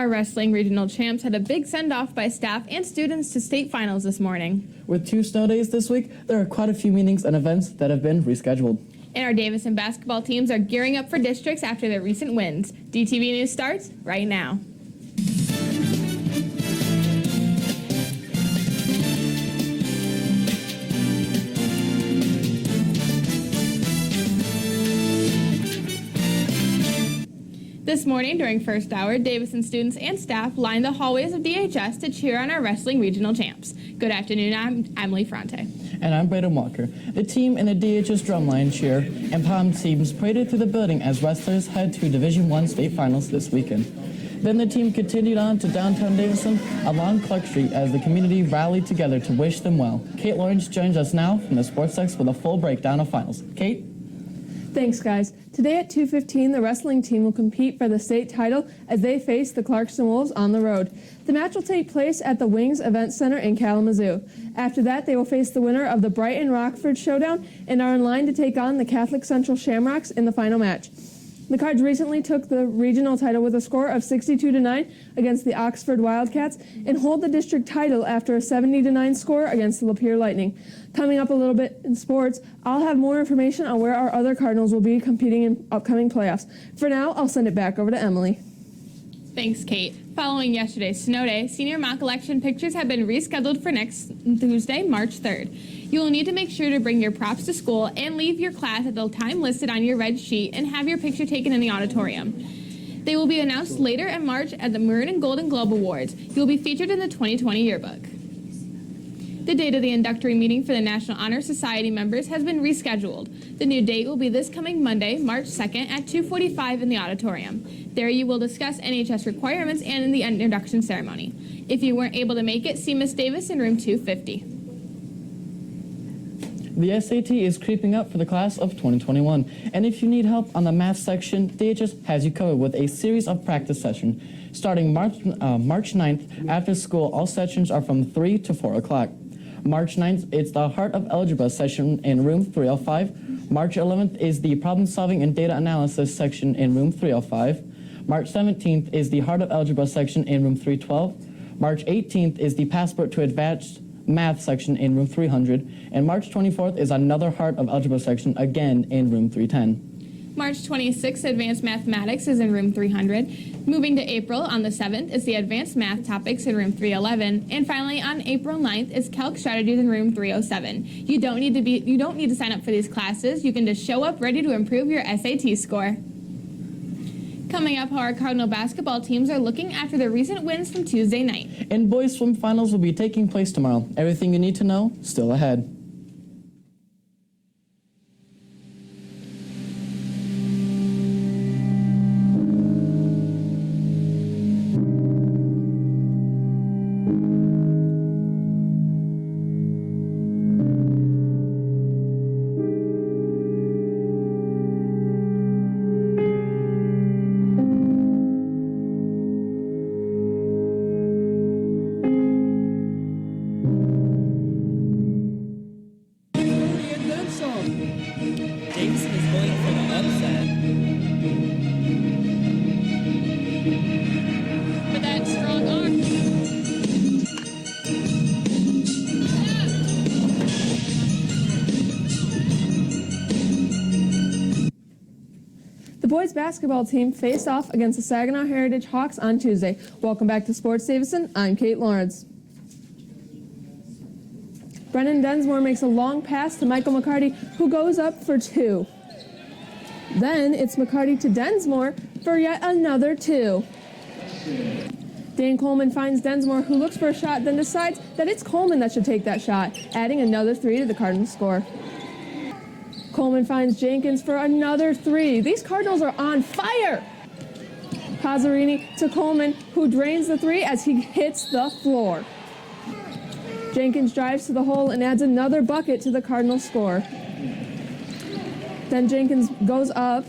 Our wrestling regional champs had a big send-off by staff and students to state finals this morning. With 2 snow days this week, there are quite a few meetings and events that have been rescheduled. And our Davison basketball teams are gearing up for districts after their recent wins. DTV News starts right now. This morning, during first hour, Davison students and staff lined the hallways of DHS to cheer on our wrestling regional champs. Good afternoon, I'm Emily Fronte. And I'm Braden Walker. The team in the DHS drumline cheer and pom teams paraded through the building as wrestlers head to Division I state finals this weekend. Then the team continued on to downtown Davison along Clark Street as the community rallied together to wish them well. Kate Lawrence joins us now from the Sports Desk with a full breakdown of finals. Kate? Thanks, guys. Today at 2:15, the wrestling team will compete for the state title as they face the Clarkston Wolves on the road. The match will take place at the Wings Event Center in Kalamazoo. After that, they will face the winner of the Brighton-Rockford showdown and are in line to take on the Catholic Central Shamrocks in the final match. The Cards recently took the regional title with a score of 62-9 against the Oxford Wildcats and hold the district title after a 70-9 score against the Lapeer Lightning. Coming up a little bit in sports, I'll have more information on where our other Cardinals will be competing in upcoming playoffs. For now, I'll send it back over to Emily. Thanks, Kate. Following yesterday's snow day, senior mock election pictures have been rescheduled for next Tuesday, March 3rd. You will need to make sure to bring your props to school and leave your class at the time listed on your red sheet and have your picture taken in the auditorium. They will be announced later in March at the Maroon and Golden Globe Awards. You will be featured in the 2020 yearbook. The date of the inductory meeting for the National Honor Society members has been rescheduled. The new date will be this coming Monday, March 2nd at 2:45 in the auditorium. There you will discuss NHS requirements and in the introduction ceremony. If you weren't able to make it, see Ms. Davis in room 250. The SAT is creeping up for the class of 2021, and if you need help on the math section, DHS has you covered with a series of practice sessions. Starting March 9th, after school, all sessions are from 3 to 4 o'clock. March 9th, it's the Heart of Algebra session in room 305. March 11th is the Problem Solving and Data Analysis section in room 305. March 17th is the Heart of Algebra section in room 312. March 18th is the Passport to Advanced Math section in room 300. And March 24th is another Heart of Algebra section, again in room 310. March 26th, Advanced Mathematics is in room 300. Moving to April, on the 7th, is the Advanced Math Topics in room 311. And finally, on April 9th, is Calc Strategies in room 307. You don't need to sign up for these classes. You can just show up ready to improve your SAT score. Coming up, how our Cardinal basketball teams are looking after their recent wins from Tuesday night. And boys swim finals will be taking place tomorrow. Everything you need to know, still ahead. The boys basketball team faced off against the Saginaw Heritage Hawks on Tuesday. Welcome back to Sports Davison. I'm Kate Lawrence. Brennan Densmore makes a long pass to Michael McCarty, who goes up for 2. Then it's McCarty to Densmore for yet another 2. Dan Coleman finds Densmore, who looks for a shot, then decides that it's Coleman that should take that shot, adding another 3 to the Cardinals' score. Coleman finds Jenkins for another 3. These Cardinals are on fire! Pazzarini to Coleman, who drains the 3 as he hits the floor. Jenkins drives to the hole and adds another bucket to the Cardinals' score. Then Jenkins goes up,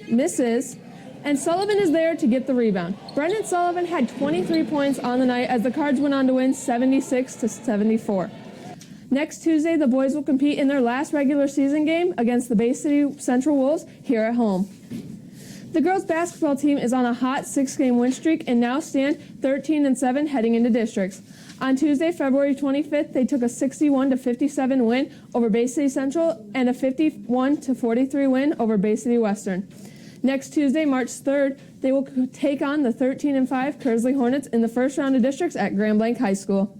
misses, and Sullivan is there to get the rebound. Brendan Sullivan had 23 points on the night as the Cards went on to win 76-74. Next Tuesday, the boys will compete in their last regular season game against the Bay City Central Wolves here at home. The girls basketball team is on a hot 6-game win streak and now stand 13-7 heading into districts. On Tuesday, February 25th, they took a 61-57 win over Bay City Central and a 51-43 win over Bay City Western. Next Tuesday, March 3rd, they will take on the 13-5 Kersley Hornets in the first round of districts at Grand Blanc High School.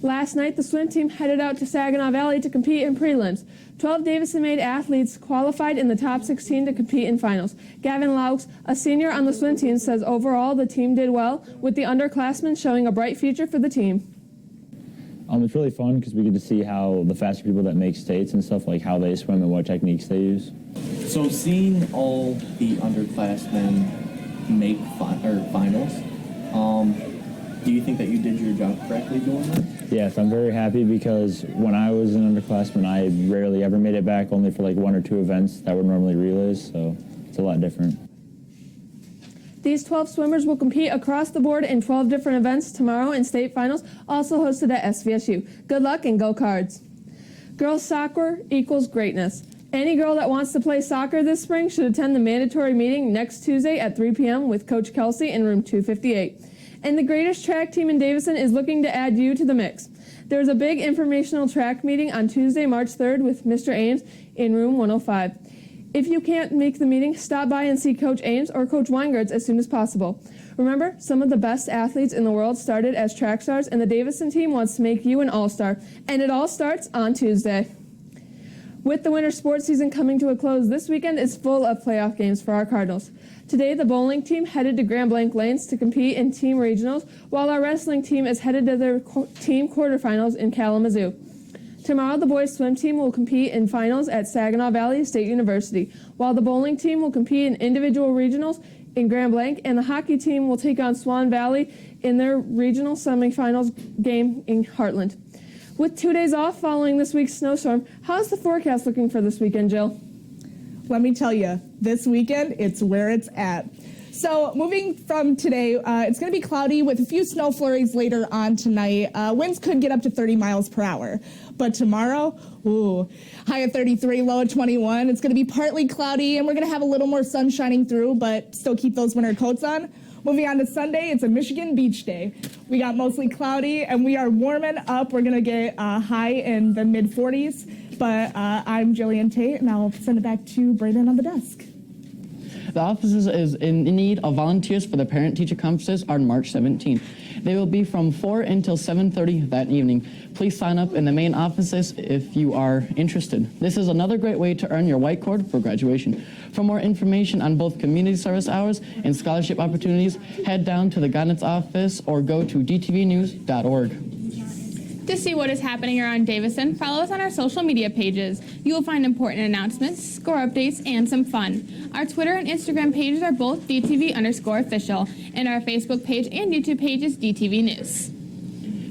Last night, the swim team headed out to Saginaw Valley to compete in prelims. 12 Davison-made athletes qualified in the top 16 to compete in finals. Gavin Laux, a senior on the swim team, says overall the team did well, with the underclassmen showing a bright future for the team. It's really fun because we get to see how the faster people that make states and stuff, like how they swim and what techniques they use. So seeing all the underclassmen make finals, do you think that you did your job correctly doing that? Yes, I'm very happy because when I was an underclassman, I rarely ever made it back, only for like 1 or 2 events that were normally relays, so it's a lot different. These 12 swimmers will compete across the board in 12 different events tomorrow in state finals, also hosted at SVSU. Good luck and go Cards. Girls soccer equals greatness. Any girl that wants to play soccer this spring should attend the mandatory meeting next Tuesday at 3 p.m. with Coach Kelsey in room 258. And the greatest track team in Davison is looking to add you to the mix. There's a big informational track meeting on Tuesday, March 3rd with Mr. Ames in room 105. If you can't make the meeting, stop by and see Coach Ames or Coach Weingartz as soon as possible. Remember, some of the best athletes in the world started as track stars, and the Davison team wants to make you an all-star. And it all starts on Tuesday. With the winter sports season coming to a close, this weekend is full of playoff games for our Cardinals. Today, the bowling team headed to Grand Blanc Lanes to compete in team regionals, while our wrestling team is headed to their team quarterfinals in Kalamazoo. Tomorrow, the boys swim team will compete in finals at Saginaw Valley State University, while the bowling team will compete in individual regionals in Grand Blanc, and the hockey team will take on Swan Valley in their regional semifinals game in Heartland. With 2 days off following this week's snowstorm, how's the forecast looking for this weekend, Jill? Let me tell you, this weekend, it's where it's at. So moving from today, it's going to be cloudy with a few snow flurries later on tonight. Winds could get up to 30 miles per hour. But tomorrow, high of 33, low of 21. It's going to be partly cloudy, and we're going to have a little more sun shining through, but still keep those winter coats on. Moving on to Sunday, it's a Michigan beach day. We got mostly cloudy, and we are warming up. We're going to get high in the mid-40s. But I'm Jillian Tate, and I'll send it back to Brayden on the desk. The office is in need of volunteers for the parent-teacher conferences on March 17th. They will be from 4 until 7:30 that evening. Please sign up in the main offices if you are interested. This is another great way to earn your white cord for graduation. For more information on both community service hours and scholarship opportunities, head down to the guidance office or go to dtvnews.org. To see what is happening around Davison, follow us on our social media pages. You will find important announcements, score updates, and some fun. Our Twitter and Instagram pages are both DTV_official, and our Facebook page and YouTube page is DTV News.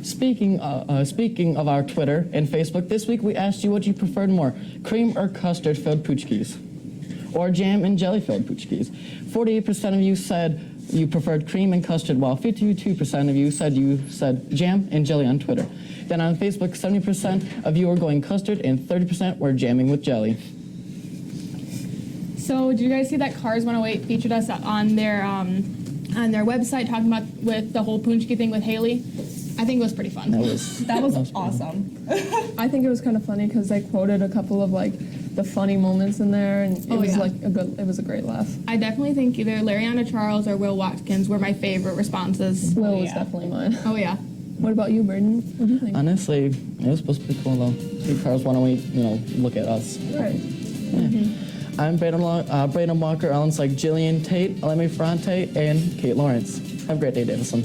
Speaking of our Twitter and Facebook, this week we asked you what you preferred more, cream or custard-filled poochkies, or jam and jelly-filled poochkies. 48% of you said you preferred cream and custard, while 52% of you said jam and jelly on Twitter. Then on Facebook, 70% of you were going custard and 30% were jamming with jelly. So did you guys see that Cars 108 featured us on their website talking about with the whole Punchki thing with Haley? I think it was pretty fun. That was awesome. I think it was kind of funny because they quoted a couple of the funny moments in there, and it was a great laugh. I definitely think either Lariana Charles or Will Watkins were my favorite responses. Will was definitely mine. Oh yeah. What about you, Braden? What do you think? Honestly, it was supposed to be cool though. See Cars 108, look at us. Right. Yeah. Mm-hmm. I'm Braden Walker, alongside Jillian Tate, Elemi Ferrante, and Kate Lawrence. Have a great day, Davison.